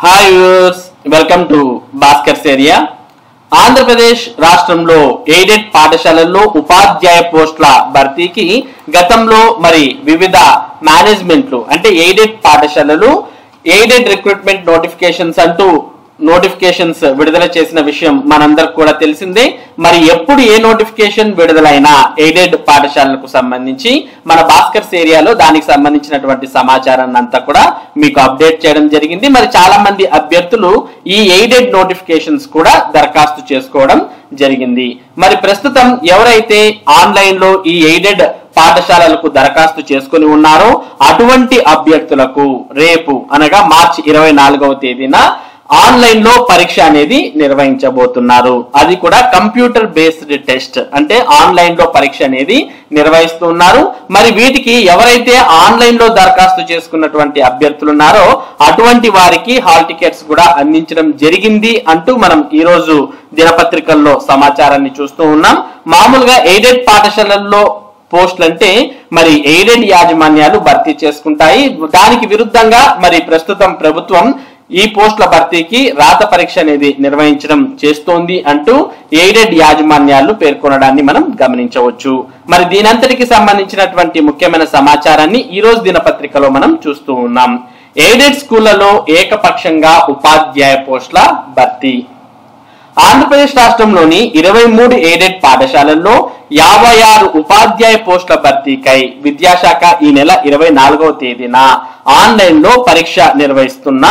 Hi viewers, welcome to Bhaskar's area. Andhra Pradesh రాష్ట్రంలో aided పాఠశాలల్లో ఉపాధ్యాయ పోస్టుల భర్తీకి గతంలో వివిధ మేనేజ్మెంట్లు అంటే ఎయిడెడ్ పాఠశాలలు ఎయిడెడ్ రిక్రూట్మెంట్ నోటిఫికేషన్స్ అంటూ నోటిఫికేషన్స్ విడుదల చేసిన విషయం మనందరికి కూడా తెలిసిందే. ఎప్పుడు ఏ నోటిఫికేషన్ విడుదలైనా ఎయిడెడ్ పాఠశాలలకు సంబంధించి మన భాస్కర్స్ ఏరియాలో దానికి సంబంధించినటువంటి సమాచారాన్ని అంతా కూడా మీకు అప్డేట్ చేయడం జరిగింది. చాలా మంది అభ్యర్థులు ఈ ఎయిడెడ్ నోటిఫికేషన్స్ కూడా దరఖాస్తు చేసుకోవడం జరిగింది. ప్రస్తుతం ఎవరైతే ఆన్లైన్ లో ఈ ఎయిడెడ్ పాఠశాలలకు దరఖాస్తు చేసుకుని ఉన్నారో అటువంటి అభ్యర్థులకు రేపు అనగా మార్చి 24వ తేదీన ఆన్లైన్ లో పరీక్ష అనేది నిర్వహించబోతున్నారు. అది కూడా కంప్యూటర్ బేస్డ్ టెస్ట్ అంటే ఆన్లైన్ లో పరీక్ష అనేది నిర్వహిస్తున్నారు. వీటికి ఎవరైతే ఆన్లైన్ లో దరఖాస్తు చేసుకున్నటువంటి అభ్యర్థులు ఉన్నారో అటువంటి వారికి హాల్ టికెట్స్ కూడా అందించడం జరిగింది అంటూ మనం ఈ రోజు దినపత్రికల్లో సమాచారాన్ని చూస్తూ ఉన్నాం. మామూలుగా ఎయిడెడ్ పాఠశాలల్లో పోస్టులు అంటే ఎయిడెడ్ యాజమాన్యాలు భర్తీ చేసుకుంటాయి. దానికి విరుద్ధంగా ప్రస్తుతం ప్రభుత్వం ఈ పోస్టుల భర్తీకి రాత పరీక్ష అనేది నిర్వహించడం చేస్తోంది అంటూ ఎయిడెడ్ యాజమాన్యాలు పేర్కొనడాన్ని మనం గమనించవచ్చు. దీనంతటికి సంబంధించినటువంటి ముఖ్యమైన సమాచారాన్ని ఈ రోజు దినపత్రికలో మనం చూస్తూ ఉన్నాం. ఎయిడెడ్ స్కూళ్లలో ఏకపక్షంగా ఉపాధ్యాయ పోస్టుల భర్తీ. ఆంధ్రప్రదేశ్ రాష్ట్రంలోని 23 ఎయిడెడ్ పాఠశాలల్లో 56 ఉపాధ్యాయ పోస్టుల భర్తీకై విద్యాశాఖ ఈ నెల 24వ తేదీన ఆన్లైన్ లో పరీక్ష నిర్వహిస్తున్న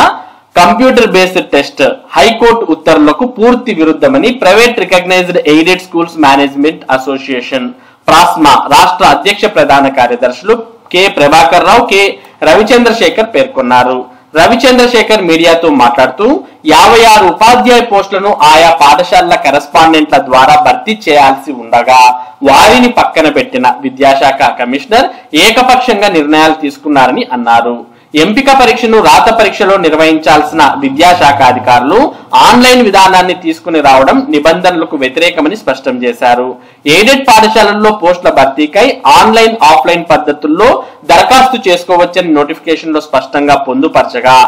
కంప్యూటర్ బేస్డ్ టెస్ట్ హైకోర్టు ఉత్తర్వులకు పూర్తి విరుద్ధమని private recognised aided schools management association PRASMA రాష్ట్ర అధ్యక్ష ప్రధాన కార్యదర్శులు కె ప్రభాకర్ రావు, కె రవిచంద్రశేఖర్ పేర్కొన్నారు. రవిచంద్రశేఖర్ మీడియాతో మాట్లాడుతూ 56 ఉపాధ్యాయ పోస్టులను ఆయా పాఠశాలల కరెస్పాండెంట్ల ద్వారా భర్తీ చేయాల్సి ఉండగా వారిని పక్కన పెట్టిన విద్యాశాఖ కమిషనర్ ఏకపక్షంగా నిర్ణయాలు తీసుకున్నారని అన్నారు. ఎంపిక పరీక్షను రాత పరీక్షలో నిర్వహించాల్సిన విద్యాశాఖ అధికారులు ఆన్లైన్ విధానాన్ని తీసుకుని రావడం నిబంధనలకు వ్యతిరేకమని స్పష్టం చేశారు. ఎయిడెడ్ పాఠశాలల్లో పోస్టుల భర్తీకై ఆన్లైన్ ఆఫ్లైన్ పద్ధతుల్లో దరఖాస్తు చేసుకోవచ్చని నోటిఫికేషన్ లో స్పష్టంగా పొందుపరచగా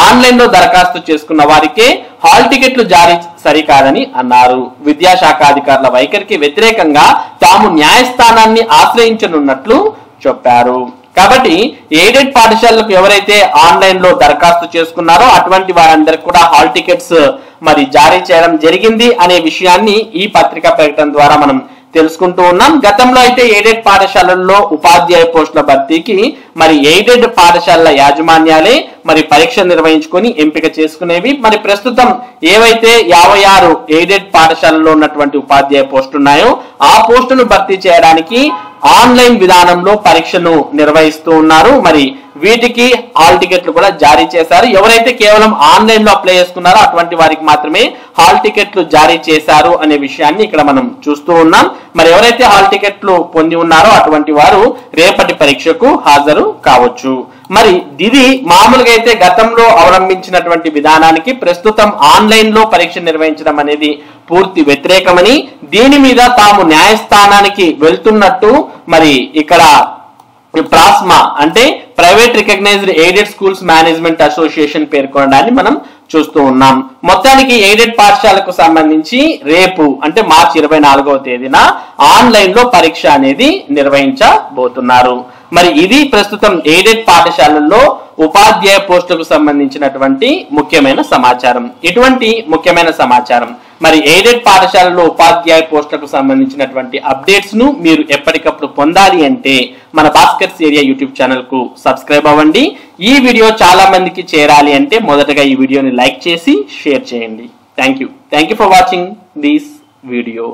ఆన్లైన్ లో దరఖాస్తు చేసుకున్న వారికే హాల్ టికెట్లు జారీ సరికాదని అన్నారు. విద్యాశాఖ అధికారుల వైఖరికి వ్యతిరేకంగా తాము న్యాయస్థానాన్ని ఆశ్రయించనున్నట్లు చెప్పారు. కాబట్టి ఎయిడెడ్ పాఠశాలకు ఎవరైతే ఆన్లైన్ లో దరఖాస్తు చేసుకున్నారో అటువంటి వారందరికి కూడా హాల్ టికెట్స్ జారీ చేయడం జరిగింది అనే విషయాన్ని ఈ పత్రికా ప్రకటన ద్వారా మనం తెలుసుకుంటూ ఉన్నాం. గతంలో అయితే ఎయిడెడ్ పాఠశాలల్లో ఉపాధ్యాయ పోస్టుల భర్తీకి ఎయిడెడ్ పాఠశాలల యాజమాన్యాలే పరీక్ష నిర్వహించుకొని ఎంపిక చేసుకునేవి. ప్రస్తుతం ఏవైతే 56 ఎయిడెడ్ పాఠశాలలో ఉన్నటువంటి ఉపాధ్యాయ పోస్టులు ఉన్నాయో ఆ పోస్టును భర్తీ చేయడానికి ఆన్లైన్ విధానంలో పరీక్షను నిర్వహిస్తూ ఉన్నారు. వీటికి హాల్ టికెట్లు కూడా జారీ చేశారు. ఎవరైతే కేవలం ఆన్లైన్ లో అప్లై చేసుకున్నారో అటువంటి వారికి మాత్రమే హాల్ టికెట్లు జారీ చేశారు అనే విషయాన్ని ఇక్కడ మనం చూస్తూ ఉన్నాం. ఎవరైతే హాల్ టికెట్లు పొంది ఉన్నారో అటువంటి వారు రేపటి పరీక్షకు హాజరు కావచ్చు. ఇది మామూలుగా అయితే గతంలో అవలంబించినటువంటి విధానానికి ప్రస్తుతం ఆన్లైన్ లో పరీక్ష నిర్వహించడం అనేది పూర్తి వ్యతిరేకమని, దీని మీద తాము న్యాయస్థానానికి వెళ్తున్నట్టు ఇక్కడ ప్రాస్మా అంటే private recognised aided schools management association పేర్కొనడాన్ని మనం చూస్తూ ఉన్నాం. మొత్తానికి ఎయిడెడ్ పాఠశాలకు సంబంధించి రేపు అంటే మార్చి 24వ తేదీన ఆన్లైన్ లో పరీక్ష అనేది నిర్వహించబోతున్నారు. ఇది ప్రస్తుతం ఎయిడెడ్ పాఠశాలల్లో ఉపాధ్యాయ పోస్టులకు సంబంధించినటువంటి ముఖ్యమైన సమాచారం. ఇటువంటి ముఖ్యమైన సమాచారం ఎయిడెడ్ పాఠశాలలో ఉపాధ్యాయ పోస్టులకు సంబంధించినటువంటి అప్డేట్స్ ను మీరు ఎప్పటికప్పుడు పొందాలి అంటే మన భాస్కర్స్ ఏరియా యూట్యూబ్ ఛానల్ కు సబ్స్క్రైబ్ అవ్వండి. ఈ వీడియో చాలా మందికి చేరాలి అంటే మొదటగా ఈ వీడియోని లైక్ చేసి షేర్ చేయండి. Thank you for watching this video.